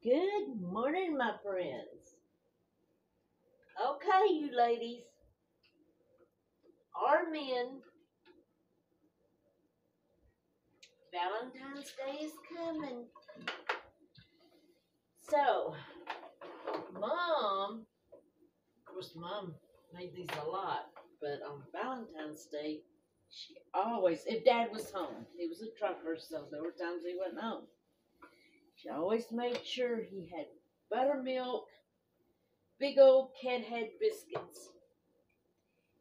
Good morning, my friends. Okay, you ladies, our men, Valentine's Day is coming. So, Mom, of course, Mom made these a lot, but on Valentine's Day, she always, if Dad was home, he was a trucker, so there were times he wasn't home. She always made sure he had buttermilk, big old cat head biscuits.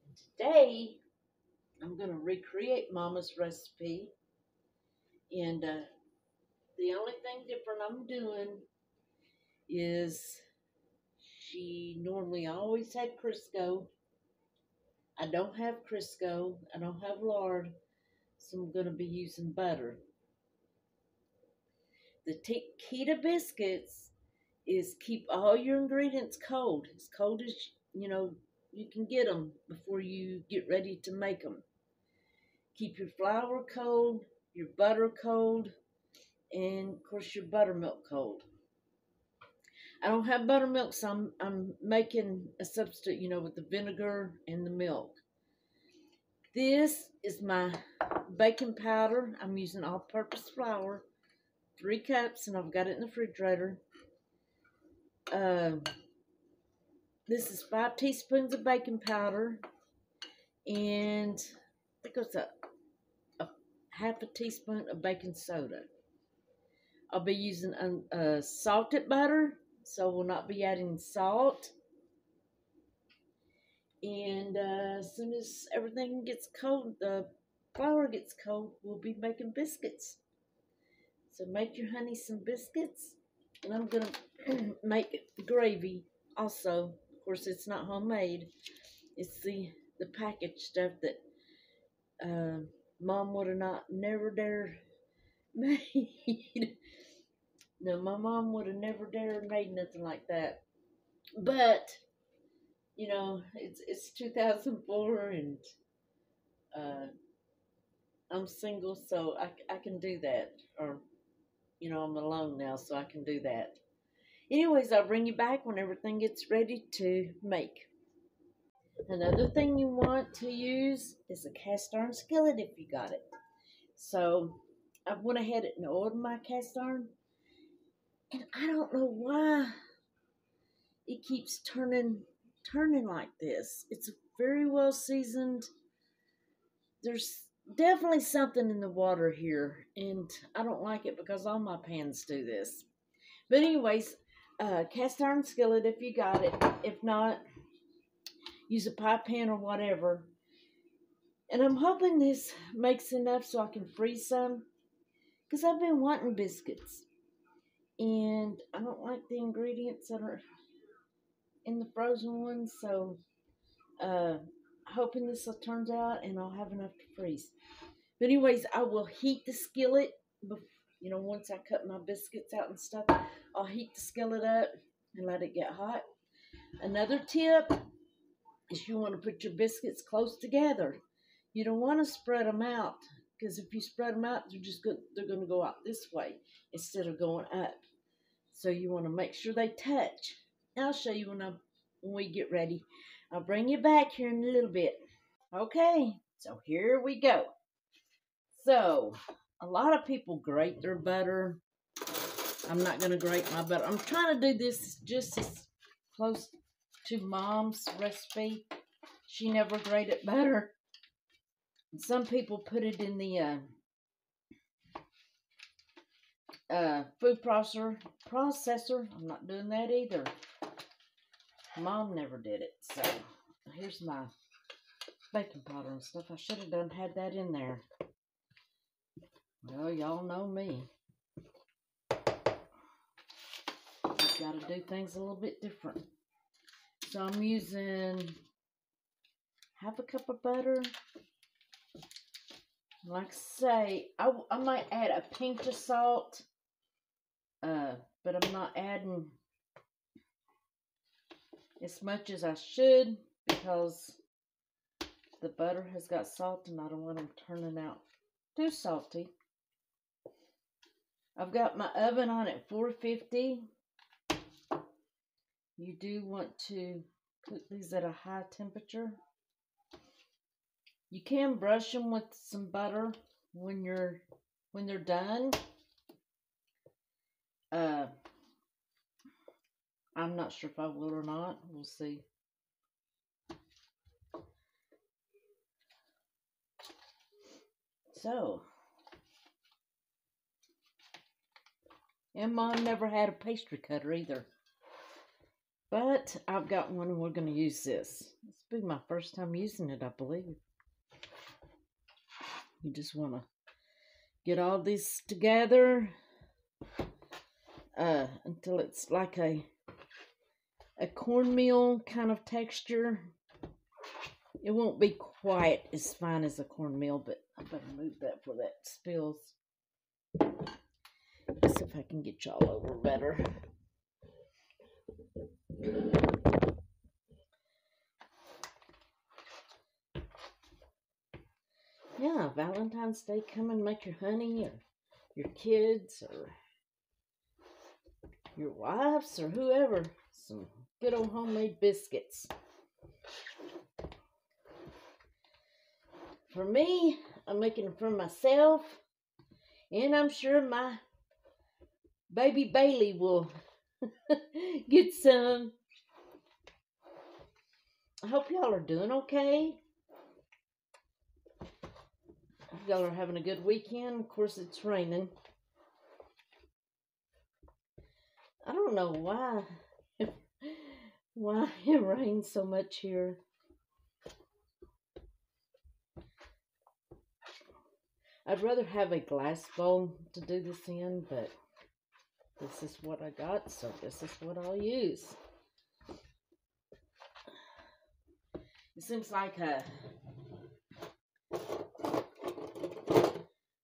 And today, I'm going to recreate Mama's recipe. And the only thing different I'm doing is she normally always had Crisco. I don't have Crisco. I don't have lard. So I'm going to be using butter. The key to biscuits is keep all your ingredients cold. As cold as, you can get them before you get ready to make them. Keep your flour cold, your butter cold, and of course your buttermilk cold. I don't have buttermilk, so I'm making a substitute, with the vinegar and the milk. This is my baking powder. I'm using all-purpose flour, 3 cups, and I've got it in the refrigerator. This is 5 teaspoons of baking powder, and I think it's a half a teaspoon of baking soda. I'll be using salted butter, so we'll not be adding salt. And as soon as everything gets cold, the flour gets cold, we'll be making biscuits. So make your honey some biscuits. And I'm going to make gravy also. Of course, it's not homemade. It's the packaged stuff that Mom would have never dare made. No, my mom would have never dared made nothing like that. But it's 2004, and I'm single, so I can do that. Or, I'm alone now, so I can do that. Anyways, I'll bring you back when everything gets ready to make. Another thing you want to use is a cast iron skillet if you got it. So I went ahead and ordered my cast iron, and I don't know why it keeps turning like this. It's very well seasoned. There's definitely something in the water here, and I don't like it because all my pans do this. But anyways, cast iron skillet if you got it. If not, use a pie pan or whatever. And I'm hoping this makes enough so I can freeze some, because I've been wanting biscuits, and I don't like the ingredients that are in the frozen ones, so hoping this will turns out and I'll have enough to freeze. But anyways, I will heat the skillet. Once I cut my biscuits out and stuff, I'll heat the skillet up and let it get hot. Another tip is you want to put your biscuits close together. You don't want to spread them out, because if you spread them out, they're going to go out this way instead of going up. So you want to make sure they touch. I'll show you when we get ready. I'll bring you back here in a little bit. Okay, so here we go. So, a lot of people grate their butter. I'm not going to grate my butter. I'm trying to do this just as close to Mom's recipe. She never grated butter. Some people put it in the food processor. I'm not doing that either. Mom never did it. So, here's my baking powder and stuff. I should have had that in there. Well, y'all know me. I've got to do things a little bit different. So I'm using half a cup of butter. Like I say, I might add a pinch of salt, but I'm not adding as much as I should, because the butter has got salt and I don't want them turning out too salty. I've got my oven on at 450. you do want to cook these at a high temperature. You can brush them with some butter when they're done. I'm not sure if I will or not. We'll see. So, and Mom never had a pastry cutter either. But I've got one and we're going to use this. This will be my first time using it, I believe. You just want to get all this together until it's like a cornmeal kind of texture. It won't be quite as fine as a cornmeal, but I better move that before that spills. Let's see if I can get y'all over better. Yeah, Valentine's Day, come and make your honey or your kids or your wives or whoever some good old homemade biscuits. For me, I'm making them for myself, and I'm sure my baby Bailey will get some. I hope y'all are doing okay. Y'all are having a good weekend. Of course, it's raining. I don't know why it rains so much here. I'd rather have a glass bowl to do this in, but this is what I got, so this is what I'll use. It seems like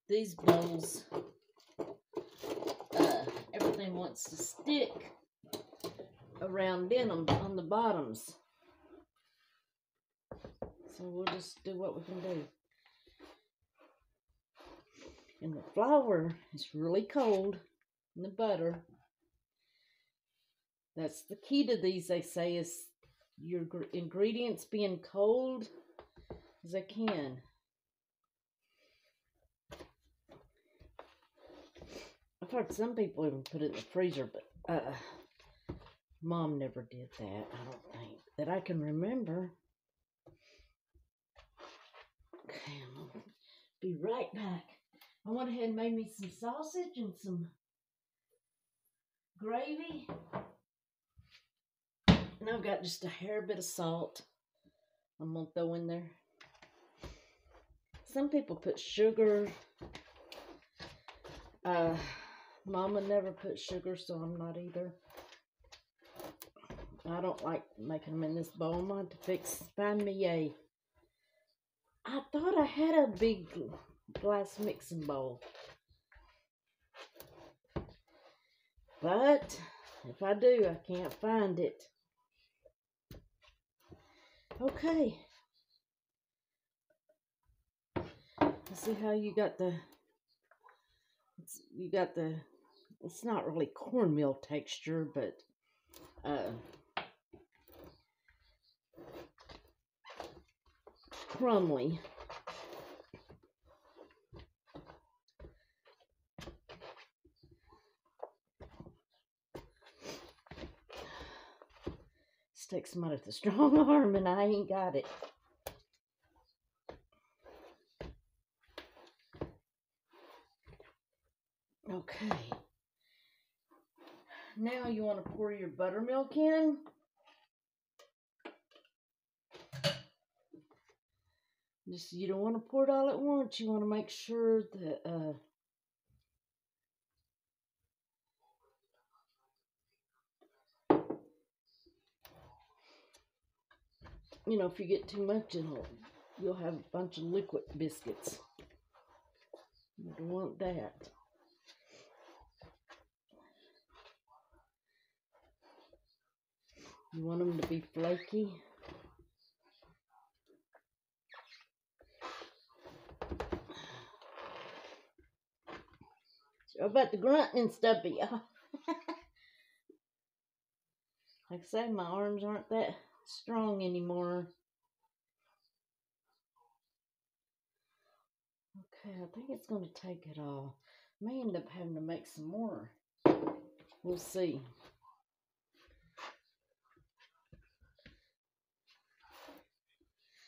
these bowls, everything wants to stick around in them on the bottoms. So we'll just do what we can do. And the flour is really cold, and the butter. That's the key to these, they say, is your ingredients being cold as they can. I've heard some people even put it in the freezer, but Mom never did that, I don't think, that I can remember. Okay, I'm going to be right back. I went ahead and made me some sausage and some gravy. And I've got just a hair bit of salt I'm going to throw in there. Some people put sugar. Mama never put sugar, so I'm not either. I don't like making them in this bowl. I'm going to find me I thought I had a big glass mixing bowl. But if I do, I can't find it. Okay. Let's see how you got it's not really cornmeal texture, but crumbly. This takes somebody with a strong arm, and I ain't got it. Okay. Now you want to pour your buttermilk in. You don't want to pour it all at once. You want to make sure that you know, if you get too much, you'll have a bunch of liquid biscuits. You don't want that. You want them to be flaky. So about the grunting and stuff, y'all. Like I say, my arms aren't that strong anymore. Okay, I think it's going to take it all. I may end up having to make some more. We'll see.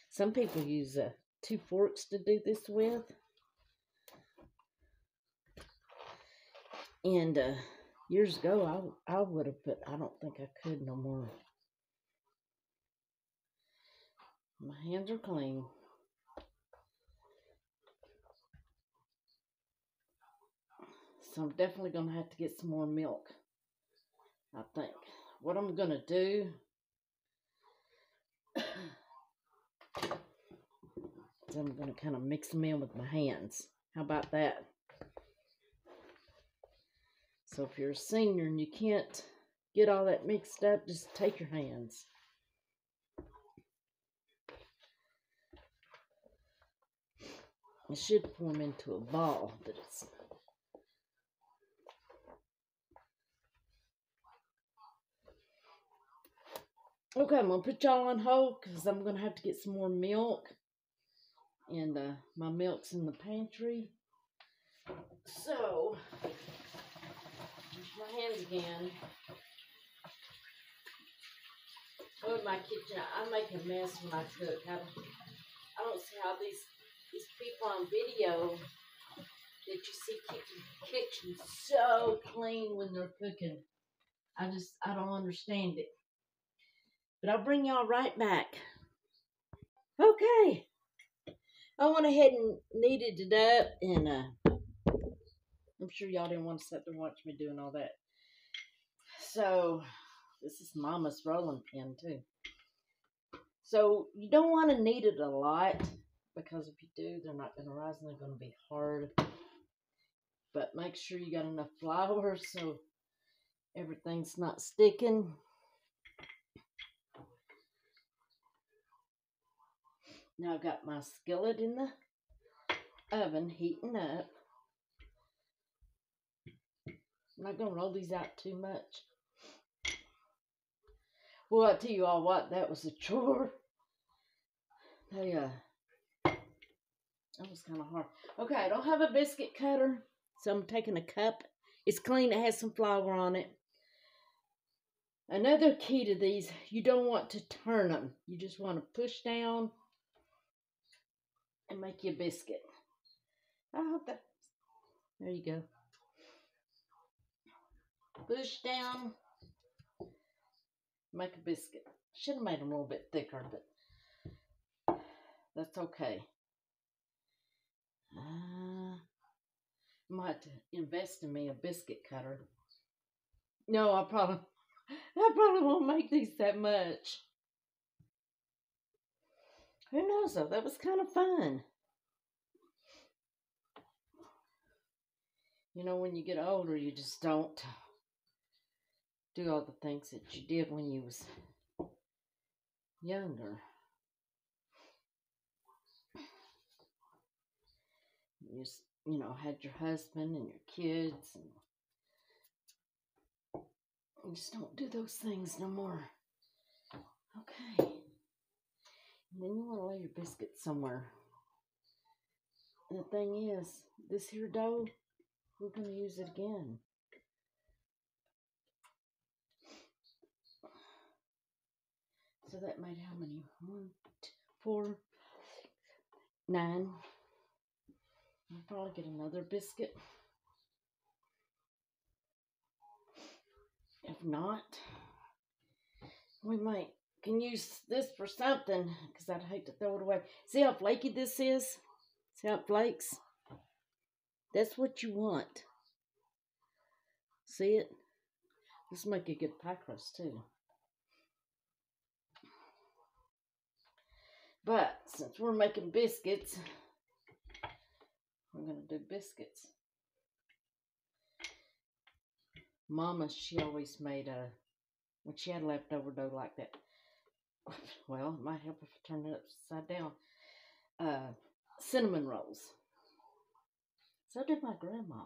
Some people use 2 forks to do this with. And years ago, I would have, but I don't think I could no more. My hands are clean. So I'm definitely going to have to get some more milk, I think. What I'm going to do is I'm going to kind of mix them in with my hands. How about that? So if you're a senior and you can't get all that mixed up, just take your hands. It should form into a ball, but it's... Okay, I'm going to put y'all on hold because I'm going to have to get some more milk. And my milk's in the pantry. So, wash my hands again. Oh, in my kitchen, I make a mess when I cook. I don't see how these people on video that you see keeping the kitchen so clean when they're cooking. I don't understand it. But I'll bring y'all right back. Okay. I went ahead and kneaded it up, and I'm sure y'all didn't want to sit there and watch me doing all that. So, this is Mama's rolling pin, too. So, you don't want to knead it a lot, because if you do, they're not going to rise and they're going to be hard. But make sure you got enough flour so everything's not sticking. Now I've got my skillet in the oven heating up. I'm not going to roll these out too much. Well, I tell you all what, that was a chore. That was kind of hard. Okay, I don't have a biscuit cutter, so I'm taking a cup. It's clean, it has some flour on it. Another key to these, you don't want to turn them. You just want to push down and make you a biscuit. I hope that, there you go. Push down, make a biscuit. Should have made them a little bit thicker, but that's okay. I might invest in me a biscuit cutter. No, I probably won't make these that much. Who knows though? That was kind of fun. You know, when you get older, you just don't do all the things that you did when you was younger. You know, had your husband and your kids, and you just don't do those things no more. Okay. And then you want to lay your biscuits somewhere. And the thing is, this here dough, we're going to use it again. So that made how many? 1, 2, 4, 9. I'll probably get another biscuit. If not, we can use this for something, because I'd hate to throw it away. See how flaky this is? See how it flakes? That's what you want. See it? This make a good pie crust too. But since we're making biscuits, we're going to do biscuits. Mama, she always made when she had leftover dough like that. Well, it might help if I turn it upside down. Cinnamon rolls. So did my grandma.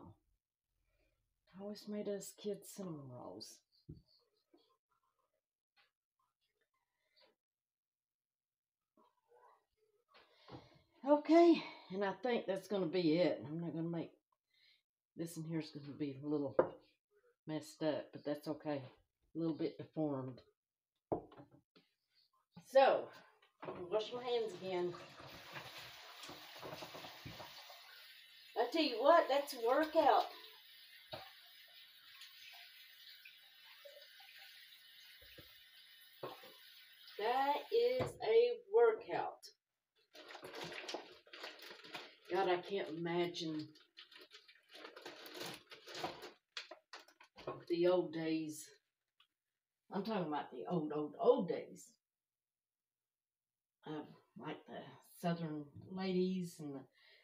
Always made us kids cinnamon rolls. Okay, and I think that's going to be it. I'm not going to make this in here is going to be a little messed up, but that's okay. A little bit deformed. So, I'm going to wash my hands again. I tell you what, that's a workout. That is a workout. God, I can't imagine the old days. I'm talking about the old days. Like the Southern ladies and the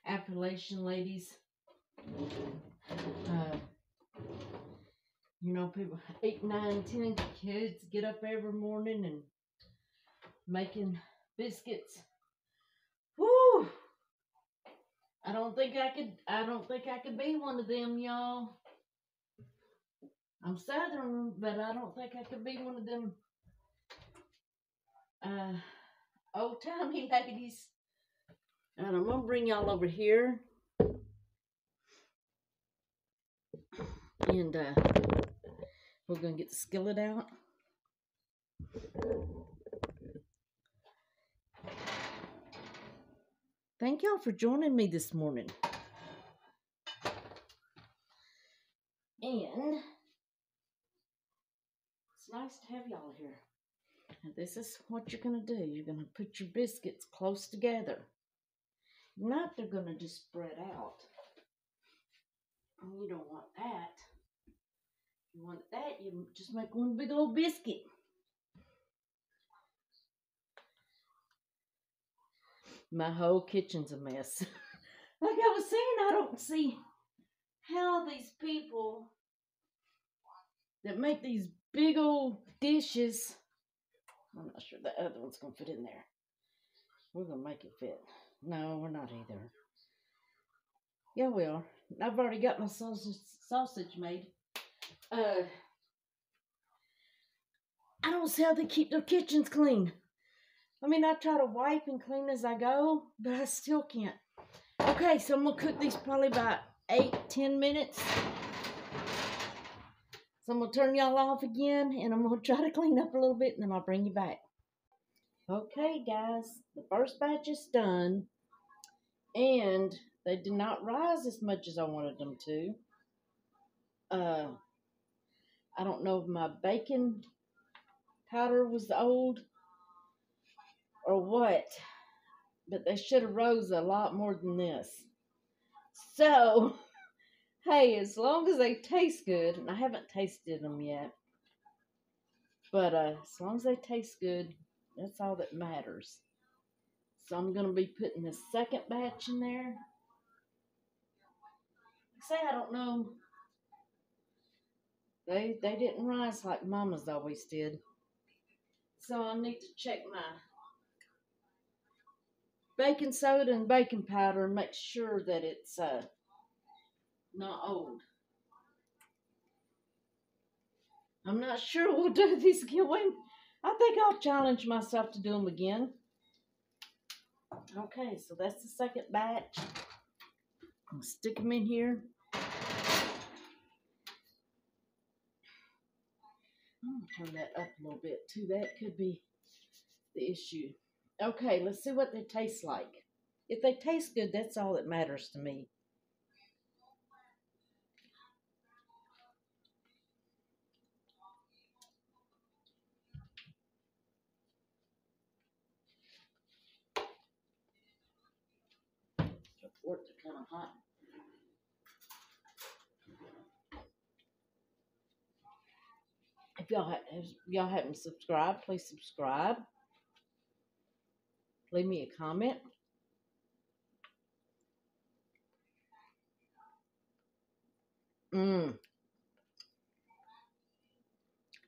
Appalachian ladies. You know, people 8, 9, 10 kids get up every morning and making biscuits. Woo! I don't think I could be one of them, y'all. I'm Southern, but I don't think I could be one of them old-timey ladies. And I'm gonna bring y'all over here. And we're gonna get the skillet out. Thank y'all for joining me this morning. And it's nice to have y'all here. And this is what you're going to do. You're going to put your biscuits close together. Not they're going to just spread out. You don't want that. You want that, you just make one big old biscuit. My whole kitchen's a mess. Like I was saying, I don't see how these people that make these big old dishes, I'm not sure the other one's going to fit in there. We're going to make it fit. No, we're not either. Yeah, we are. I've already got my sausage made. I don't see how they keep their kitchens clean. I mean, I try to wipe and clean as I go, but I still can't. Okay, so I'm going to cook these probably about 8, 10 minutes. So I'm going to turn y'all off again, and I'm going to try to clean up a little bit, and then I'll bring you back. Okay, guys, the first batch is done, and they did not rise as much as I wanted them to. I don't know if my baking powder was old or what, but they should have rose a lot more than this. So, hey, as long as they taste good, and I haven't tasted them yet, but as long as they taste good, that's all that matters. So I'm going to be putting the second batch in there. Say, I don't know. They didn't rise like Mama's always did. So I need to check my baking soda and baking powder and make sure that it's not old. I'm not sure we'll do these again. I think I'll challenge myself to do them again. Okay, so that's the second batch. I'll stick them in here. I'm going to turn that up a little bit too. That could be the issue. Okay, let's see what they taste like. If they taste good, that's all that matters to me. The forks are kind of hot. If y'all haven't subscribed, please subscribe. Leave me a comment.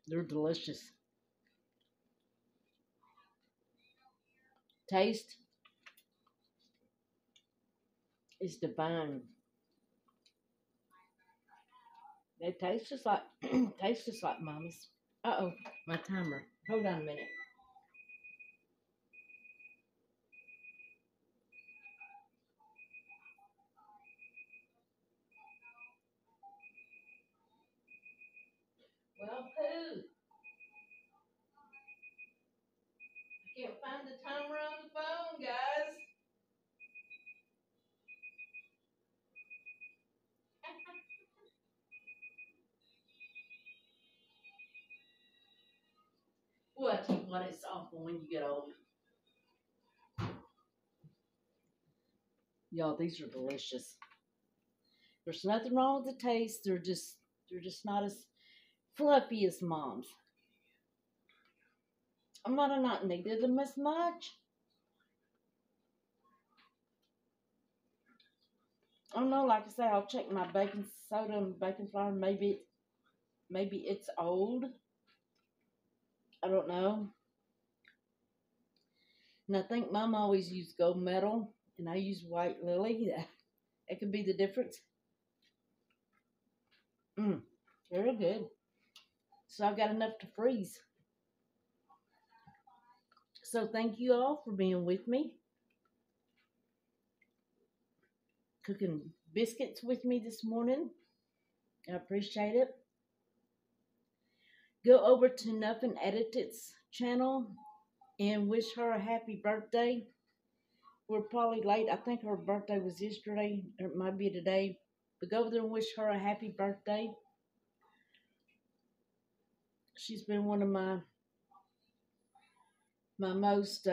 They're delicious. Taste is divine. They taste just like Mama's. Uh-oh, my timer. Hold on a minute. Well, Pooh, I can't find the timer on the phone, guys. Well, I tell you what, it's awful when you get old. Y'all, these are delicious. There's nothing wrong with the taste. They're just not as fluffy as mom's. I might have not needed them as much. I don't know. Like I say, I'll check my baking soda and baking flour. Maybe it's old. I don't know. And I think Mom always used gold medal, and I use white lily. That could be the difference. Mmm, very good. So I've got enough to freeze. So thank you all for being with me, cooking biscuits with me this morning. I appreciate it. Go over to Nuffin Edited's channel and wish her a happy birthday. We're probably late. I think her birthday was yesterday, or it might be today. But go over there and wish her a happy birthday. She's been one of my most, see,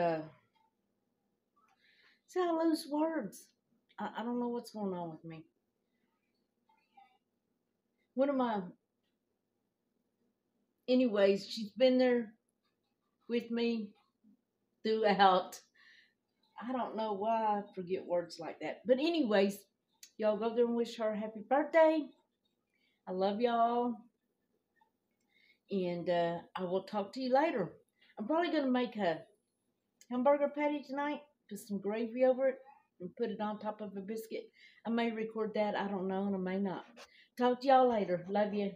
I lose words. I don't know what's going on with me. One of my, anyways, she's been there with me throughout. I don't know why I forget words like that. But anyways, y'all go there and wish her a happy birthday. I love y'all. And I will talk to you later. I'm probably going to make a hamburger patty tonight. Put some gravy over it and put it on top of a biscuit. I may record that. I don't know, and I may not. Talk to y'all later. Love you.